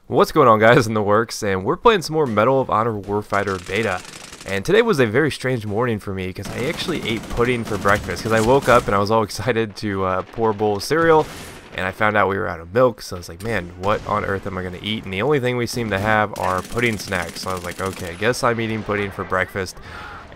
What's going on, guys, in the works, and we're playing some more Medal of Honor Warfighter beta. And today was a very strange morning for me because I actually ate pudding for breakfast because I woke up and I was all excited to pour a bowl of cereal, and I found out we were out of milk. So I was like, man, what on earth am I going to eat? And the only thing we seem to have are pudding snacks. So I was like, okay, I guess I'm eating pudding for breakfast.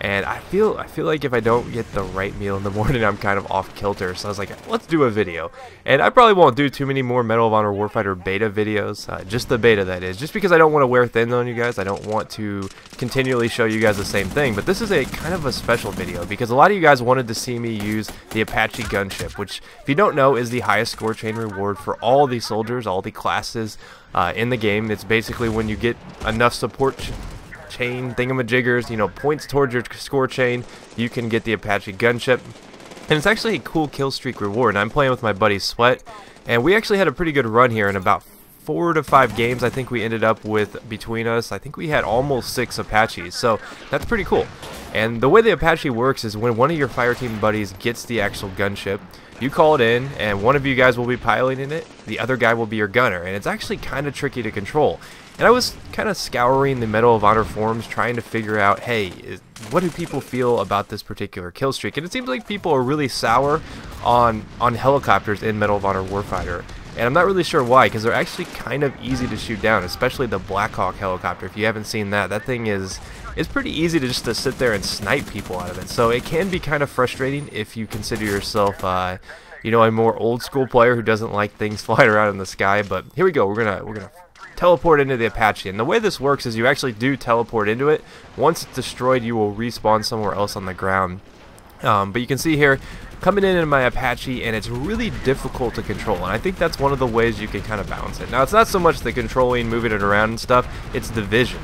And I feel like if I don't get the right meal in the morning, I'm kind of off kilter. So I was like, let's do a video. And I probably won't do too many more Medal of Honor Warfighter beta videos, just the beta, that is, just because I don't want to wear thin on you guys. I don't want to continually show you guys the same thing. But this is a kind of a special video because a lot of you guys wanted to see me use the Apache Gunship, which, if you don't know, is the highest score chain reward for all the soldiers, all the classes in the game. It's basically when you get enough support chain thingamajiggers, you know, points towards your score chain, you can get the Apache Gunship. And it's actually a cool kill streak reward. And I'm playing with my buddy Sweat, and we actually had a pretty good run here in about 4 to 5 games. I think we ended up with, between us, I think we had almost 6 Apaches, so that's pretty cool. And the way the Apache works is when one of your fire team buddies gets the actual gunship, you call it in, and one of you guys will be piloting it, the other guy will be your gunner, and it's actually kind of tricky to control. And I was kind of scouring the Medal of Honor forums trying to figure out, hey, what do people feel about this particular kill streak? And it seems like people are really sour on helicopters in Medal of Honor Warfighter. And I'm not really sure why, because they're actually kind of easy to shoot down, especially the Black Hawk helicopter. If you haven't seen that, that thing is pretty easy to just sit there and snipe people out of it. So it can be kind of frustrating if you consider yourself, you know, a more old school player who doesn't like things flying around in the sky. But here we go. We're gonna teleport into the Apache, and the way this works is you actually do teleport into it. Once it's destroyed, you will respawn somewhere else on the ground. But you can see here, coming in my Apache, and it's really difficult to control, and I think that's one of the ways you can kind of balance it. Now, it's not so much the controlling, moving it around and stuff, it's the vision.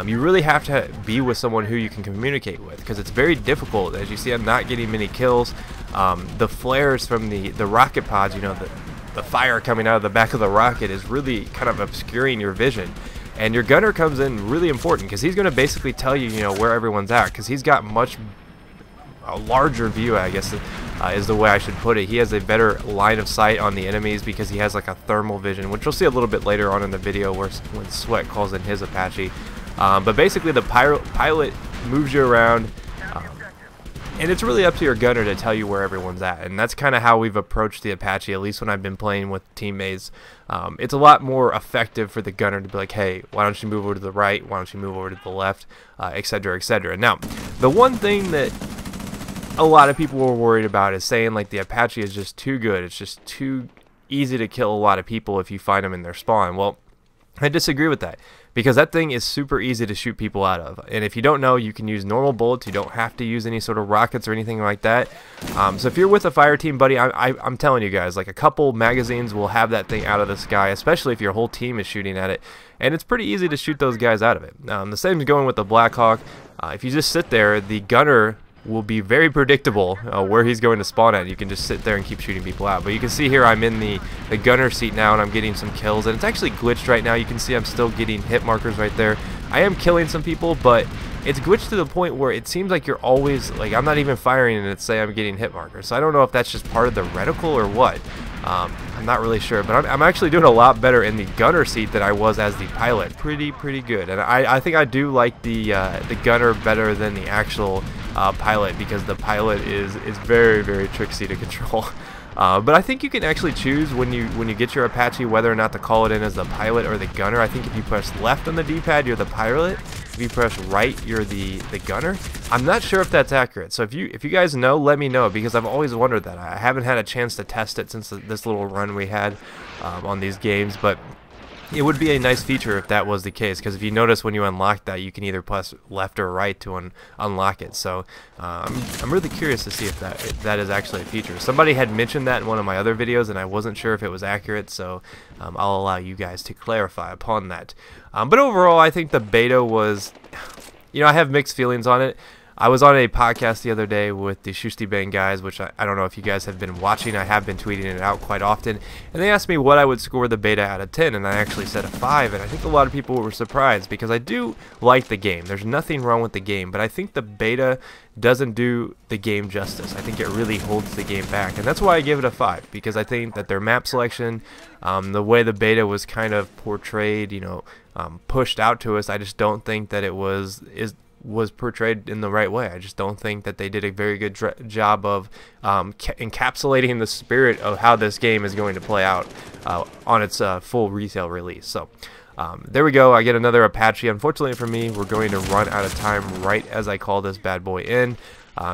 You really have to be with someone who you can communicate with, because it's very difficult. As you see, I'm not getting many kills. The flares from the rocket pods, you know, the fire coming out of the back of the rocket is really kind of obscuring your vision. And your gunner comes in really important, because he's going to basically tell you, you know, where everyone's at, because he's got a larger view, I guess, is the way I should put it. He has a better line of sight on the enemies because he has like a thermal vision, which you'll see a little bit later on in the video when Sweat calls in his Apache. But basically the pilot moves you around, and it's really up to your gunner to tell you where everyone's at. And that's kind of how we've approached the Apache, at least when I've been playing with teammates. It's a lot more effective for the gunner to be like, hey, why don't you move over to the right, why don't you move over to the left, etc., etc. Now, the one thing that a lot of people were worried about is saying like the Apache is just too good, it's just too easy to kill a lot of people if you find them in their spawn. Well, I disagree with that, because that thing is super easy to shoot people out of. And if you don't know, you can use normal bullets. You don't have to use any sort of rockets or anything like that. So if you're with a fire team buddy, I'm telling you guys, like a couple magazines will have that thing out of the sky, especially if your whole team is shooting at it. And it's pretty easy to shoot those guys out of it. The same is going with the Black Hawk. If you just sit there, the gunner will be very predictable where he's going to spawn at. You can just sit there and keep shooting people out. But you can see here I'm in the gunner seat now, and I'm getting some kills, and it's actually glitched right now. You can see I'm still getting hit markers right there. I am killing some people, but it's glitched to the point where it seems like you're always, like, I'm not even firing and it's say I'm getting hit markers. So I don't know if that's just part of the reticle or what. I'm not really sure, but I'm actually doing a lot better in the gunner seat than I was as the pilot. Pretty good. And I think I do like the gunner better than the actual pilot, because the pilot is very tricksy to control. But I think you can actually choose when you get your Apache whether or not to call it in as the pilot or the gunner. I think if you press left on the D-pad, you're the pilot. If you press right, you're the gunner. I'm not sure if that's accurate. So if you guys know, let me know, because I've always wondered that. I haven't had a chance to test it since this little run we had on these games, but it would be a nice feature if that was the case, because if you notice when you unlock that, you can either press left or right to unlock it. So I'm really curious to see if that is actually a feature. Somebody had mentioned that in one of my other videos, and I wasn't sure if it was accurate, so I'll allow you guys to clarify upon that. But overall, I think the beta was, you know, I have mixed feelings on it. I was on a podcast the other day with the Shusty Bang guys, which I don't know if you guys have been watching. I have been tweeting it out quite often, and they asked me what I would score the beta out of 10, and I actually said a 5, and I think a lot of people were surprised because I do like the game. There's nothing wrong with the game, but I think the beta doesn't do the game justice. I think it really holds the game back, and that's why I give it a 5, because I think that their map selection, the way the beta was kind of portrayed, pushed out to us, I just don't think that it was portrayed in the right way. I just don't think that they did a very good job of encapsulating the spirit of how this game is going to play out on its full retail release. So there we go. I get another Apache. Unfortunately for me, we're going to run out of time right as I call this bad boy in.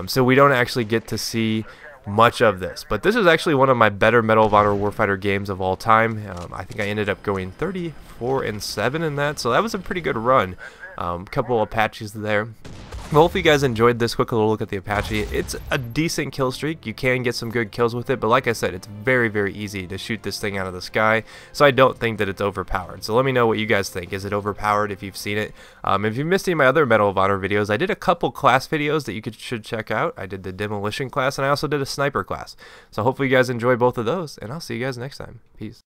So we don't actually get to see much of this, but this is actually one of my better Medal of Honor Warfighter games of all time. I think I ended up going 34-7 in that, so that was a pretty good run. Couple Apaches there. Well, hopefully you guys enjoyed this quick little look at the Apache. It's a decent kill streak. You can get some good kills with it, but like I said, it's very, very easy to shoot this thing out of the sky, so I don't think that it's overpowered. So let me know what you guys think. Is it overpowered if you've seen it? If you missed any of my other Medal of Honor videos, I did a couple class videos that you should check out. I did the Demolition class, and I also did a Sniper class. So hopefully you guys enjoy both of those, and I'll see you guys next time. Peace.